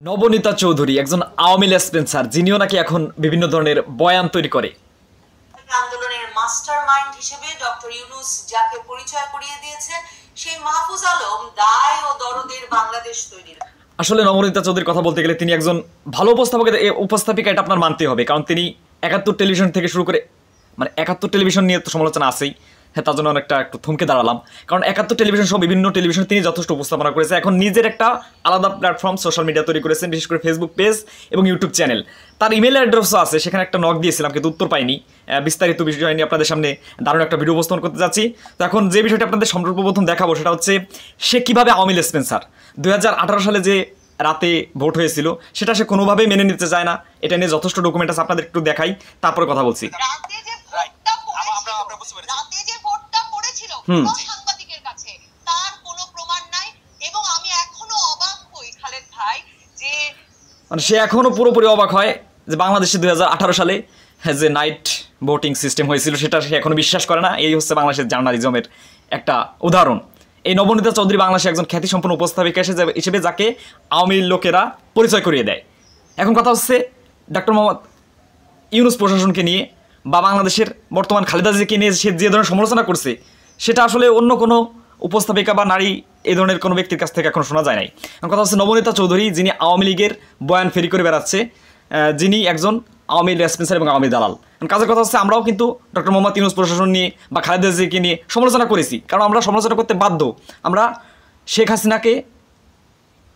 নবনীতা চৌধুরী একজন আওয়ামী লেসপেন্সার, যিনিও নাকি এখন বিভিন্ন ধরনের বয়ান তৈরি করে। আন্দোলনের মাস্টারমাইন্ড হিসেবে ডক্টর ইউনূস যাকে পরিচয় করিয়ে দিয়েছেন, সেই মাহফুজ আলম দায় ও দরদের বাংলাদেশ তৈরির। আসলে নবনীতা চৌধুরীর কথা বলতে গেলে তিনি একজন ভালো উপস্থাপিকা, এটা আপনার মানতে হবে, কারণ তিনি ৭১ টেলিভিশন থেকে শুরু করে, মানে ৭১ টেলিভিশন নিয়ে তো সমালোচনা আছেই। হ্যাঁ, তার জন্য অনেকটা একটু থমকে দাঁড়ালাম, কারণ ৭১ টেলিভিশন সহ বিভিন্ন টেলিভিশন তিনি যথেষ্ট উপস্থাপনা করেছে। এখন নিজের একটা আলাদা প্ল্যাটফর্ম সোশ্যাল মিডিয়া তৈরি করেছেন, বিশেষ করে ফেসবুক পেজ এবং ইউটিউব চ্যানেল। তার ইমেল অ্যাড্রেসও আছে, সেখানে একটা নক দিয়েছিলাম কিন্তু উত্তর পাইনি। বিস্তারিত বিষয় নিয়ে আপনাদের সামনে দারুণ একটা ভিডিও উপস্থাপন করতে যাচ্ছি। তো এখন যে বিষয়টা আপনাদের সর্বপ্রথম দেখাবো সেটা হচ্ছে সে কীভাবে আওয়ামী লেসপেন্সার। ২০১৮ সালে যে রাতে ভোট হয়েছিল সেটা সে কোনোভাবেই মেনে নিতে চায় না। এটা নিয়ে যথেষ্ট ডকুমেন্ট আছে, আপনাদের একটু দেখাই, তারপরে কথা বলছি। সাংবাদিকের কাছে তার কোনো প্রমাণ নাই, এবং আমি এখনো অবাক হই খালেদ ভাই, যে মানে সে এখনো পুরোপুরি অবাক হয় যে বাংলাদেশে ২০১৮ সালে যে নাইট ভোটিং সিস্টেম হয়েছিল সেটা সে এখনো বিশ্বাস করে না। এই হচ্ছে বাংলাদেশের জার্নালিজমের একটা উদাহরণ। এই নবনীতা চৌধুরী বাংলাদেশে একজন খ্যাতিসম্পন্ন উপস্থাপিকা হিসেবে যাকে আওয়ামী লোকেরা পরিচয় করিয়ে দেয়। এখন কথা হচ্ছে ডক্টর মোহাম্মদ ইউনূস প্রশাসনকে নিয়ে বা বাংলাদেশের বর্তমান খালেদা জিয়াকে নিয়ে সে যে ধরনের সমালোচনা করছে সেটা আসলে অন্য কোনো উপস্থাপিকা বা নারী এই ধরনের কোনো ব্যক্তির কাছ থেকে এখনো শোনা যায় নাই। কথা হচ্ছে নবনীতা চৌধুরী, যিনি আওয়ামী লীগের বয়ান ফেরি করে বেড়াচ্ছে, যিনি একজন আওয়ামী লেসপেন্সার এবং আওয়ামী দালাল। কাজের কথা হচ্ছে আমরাও কিন্তু ডক্টর মোহাম্মদ ইউনূস প্রশাসন নিয়ে বা খালেদা জিয়াকে নিয়ে সমালোচনা করেছি, কারণ আমরা সমালোচনা করতে বাধ্য। আমরা শেখ হাসিনাকে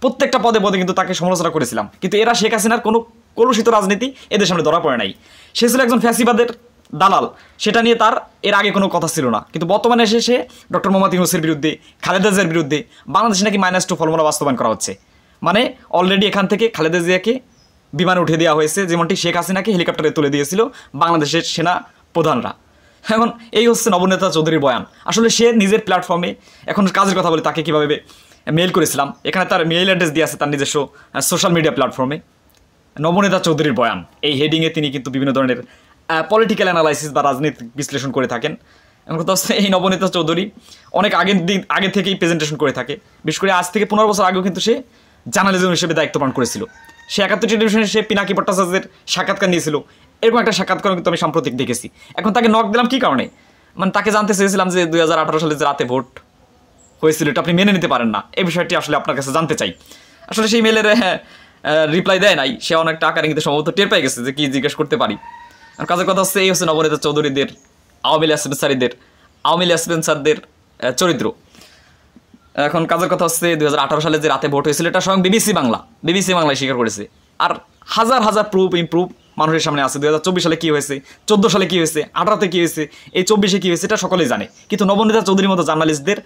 প্রত্যেকটা পদে পদে কিন্তু তাকে সমালোচনা করেছিলাম, কিন্তু এরা শেখ হাসিনার কোনো কলুষিত রাজনীতি এদের সামনে ধরা পড়ে নাই। সে ছিল একজন ফ্যাসিবাদের দালাল, সেটা নিয়ে তার এর আগে কোনো কথা ছিল না। কিন্তু বর্তমানে এসে সে ডক্টর মোহাম্মদ ইউনূসের বিরুদ্ধে, খালেদা জিয়ার বিরুদ্ধে বাংলাদেশে নাকি -2 ফর্মুলা বাস্তবায়ন করা হচ্ছে। মানে অলরেডি এখান থেকে খালেদা জিয়াকে বিমানে উঠে দেওয়া হয়েছে, যেমনটি শেখ হাসিনাকে হেলিকপ্টারে তুলে দিয়েছিল বাংলাদেশের সেনা প্রধানরা। এখন এই হচ্ছে নবনীতা চৌধুরীর বয়ান। আসলে সে নিজের প্ল্যাটফর্মে এখন কাজের কথা বলে তাকে কীভাবে মেইল করেছিলাম, এখানে তার মেইল অ্যাড্রেস দিয়ে আছে তার নিজস্ব সোশ্যাল মিডিয়া প্ল্যাটফর্মে। নবনীতা চৌধুরীর বয়ান, এই হেডিংয়ে তিনি কিন্তু বিভিন্ন ধরনের পলিটিক্যাল অ্যানালাইসিস বা রাজনৈতিক বিশ্লেষণ করে থাকেন। এমন কথা হচ্ছে এই নবনীতা চৌধুরী অনেক আগে থেকেই প্রেজেন্টেশন করে থাকে। বিশেষ করে আজ থেকে 15 বছর আগেও কিন্তু সে জার্নালিজম হিসেবে দায়িত্ব পালন করেছিল। সে ৭১ টেলিভিশনে সে পিনাকি ভট্টাচার্যের সাক্ষাৎকার নিয়েছিল, এরকম একটা সাক্ষাৎকার কিন্তু আমি সাম্প্রতিক দেখেছি। এখন তাকে নক দিলাম কী কারণে, মানে তাকে জানতে চেয়েছিলাম যে ২০১৮ সালে যে রাতে ভোট হয়েছিল এটা আপনি মেনে নিতে পারেন না, এই বিষয়টি আসলে আপনার কাছে জানতে চাই। আসলে সেই মেলের রিপ্লাই দেয় নাই, সে অনেকটা আকারে কিন্তু সম্ভবত টের পেয়ে গেছে যে কী জিজ্ঞেস করতে পারি। আর কাজের কথা হচ্ছে এই হচ্ছে নবনীতা চৌধুরীদের আওয়ামী লেসপেন্সারদের চরিত্র। এখন কাজের কথা হচ্ছে ২০১৮ সালে যে রাতে ভোট হয়েছিল এটা স্বয়ং বিবিসি বাংলায় স্বীকার করেছে। আর হাজার হাজার ইমপ্রুভ মানুষের সামনে আছে। ২০২৪ সালে কী হয়েছে, 14 সালে কী হয়েছে, 18তে কী হয়েছে, এই 24-এ কী হয়েছে, এটা সকলেই জানে, কিন্তু নবনীতা চৌধুরীর মতো জার্নালিস্টদের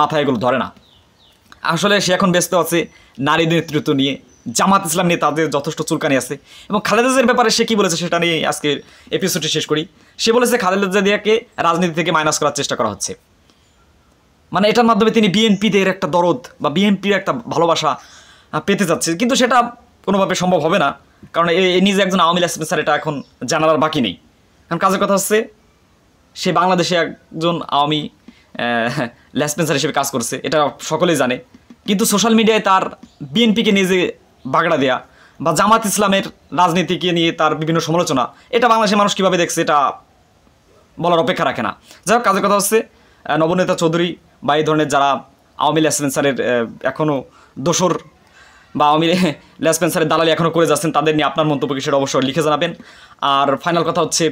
মাথায় এগুলো ধরে না। আসলে সে এখন ব্যস্ত আছে নারী নেতৃত্ব নিয়ে, জামাত ইসলাম নিয়ে তাদের যথেষ্ট চুলকানি আছে। এবং খালেদা জিয়ার ব্যাপারে সে কী বলেছে সেটা নিয়ে আজকের এপিসোডটি শেষ করি। সে বলেছে খালেদা জিয়াকে রাজনীতি থেকে মাইনাস করার চেষ্টা করা হচ্ছে, মানে এটার মাধ্যমে তিনি বিএনপিদের একটা দরদ বা বিএনপির একটা ভালোবাসা পেতে যাচ্ছে, কিন্তু সেটা কোনোভাবে সম্ভব হবে না, কারণ এই নিজে একজন আওয়ামী লেসপেন্সার, এটা এখন জানার আর বাকি নেই। কারণ কাজের কথা হচ্ছে সে বাংলাদেশে একজন আওয়ামী লেসপেন্সার হিসেবে কাজ করছে, এটা সকলেই জানে। কিন্তু সোশ্যাল মিডিয়ায় তার বিএনপিকে নিজে বাগড়া দেয়া বা জামাত ইসলামের রাজনীতিকে নিয়ে তার বিভিন্ন সমালোচনা, এটা বাংলাদেশের মানুষ কীভাবে দেখছে এটা বলার অপেক্ষা রাখে না। যাই হোক, কাজের কথা হচ্ছে নবনীতা চৌধুরী বা এই ধরনের যারা আওয়ামী লেসপেন্সারের এখনও দোসর বা আওয়ামী লেসপেন্সারের দালালি এখনও করে যাচ্ছেন, তাদের নিয়ে আপনার মন্তব্য কি সেটা অবশ্যই লিখে জানাবেন। আর ফাইনাল কথা হচ্ছে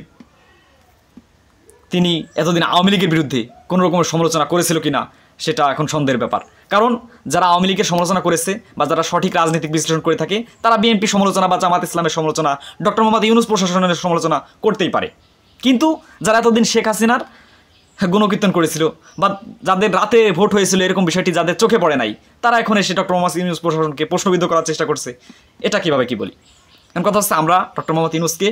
তিনি এতদিন আওয়ামী লীগের বিরুদ্ধে কোনো রকমের সমালোচনা করেছিল কি না সেটা এখন সন্দেহের ব্যাপার, কারণ যারা আওয়ামী লীগের সমালোচনা করেছে বা যারা সঠিক রাজনৈতিক বিশ্লেষণ করে থাকে তারা বিএনপি সমালোচনা বা জামাত ইসলামের সমালোচনা, ডক্টর মোহাম্মদ ইউনূস প্রশাসনের সমালোচনা করতেই পারে। কিন্তু যারা এতদিন শেখ হাসিনার গুণকীর্তন করেছিল বা যাদের রাতে ভোট হয়েছিল এরকম বিষয়টি যাদের চোখে পড়ে নাই, তারা এখন এসে ডক্টর মোহাম্মদ ইউনূস প্রশাসনকে প্রশ্নবিদ্ধ করার চেষ্টা করছে, এটা কীভাবে কী বলি। এখন কথা হচ্ছে আমরা ডক্টর মোহাম্মদ ইউনূসকে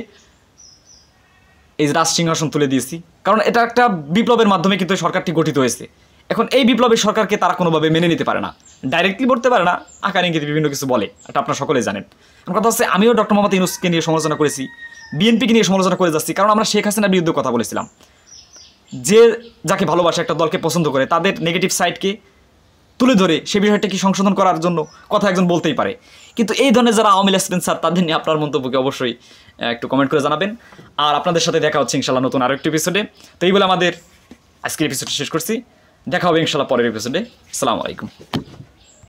এই রাজসিংহাসন তুলে দিয়েছি, কারণ এটা একটা বিপ্লবের মাধ্যমে কিন্তু সরকারটি গঠিত হয়েছে। এখন এই বিপ্লবের সরকারকে তারা কোনোভাবে মেনে নিতে পারে না, ডাইরেক্টলি বলতে পারে না, আকার ইঙ্গিতে বিভিন্ন কিছু বলে, এটা আপনারা সকলেই জানেন। এখন কথা হচ্ছে আমিও ডক্টর মোহাম্মদ ইউনূসকে নিয়ে সমালোচনা করেছি, বিএনপিকে নিয়ে সমালোচনা করে যাচ্ছি, কারণ আমরা শেখ হাসিনার বিরুদ্ধে কথা বলেছিলাম। যে যাকে ভালোবাসে, একটা দলকে পছন্দ করে, তাদের নেগেটিভ সাইডকে তুলে ধরে সেই বিষয়টা কি সংশোধন করার জন্য কথা একজন বলতেই পারে। কিন্তু এই ধরনের যারা আওয়ামী লীগ স্পেন্সার তাদের নিয়ে আপনার মন্তব্যকে অবশ্যই একটু কমেন্ট করে জানাবেন। আর আপনাদের সাথে দেখা হচ্ছে ইনশাল্লাহ নতুন আরেকটি এপিসোডে। তো এই বলে আমাদের আজকের এপিসোডটা শেষ করছি। দেখা হবে ইনশাল্লাহ পরের এপিসোডে। আসসালামু আলাইকুম।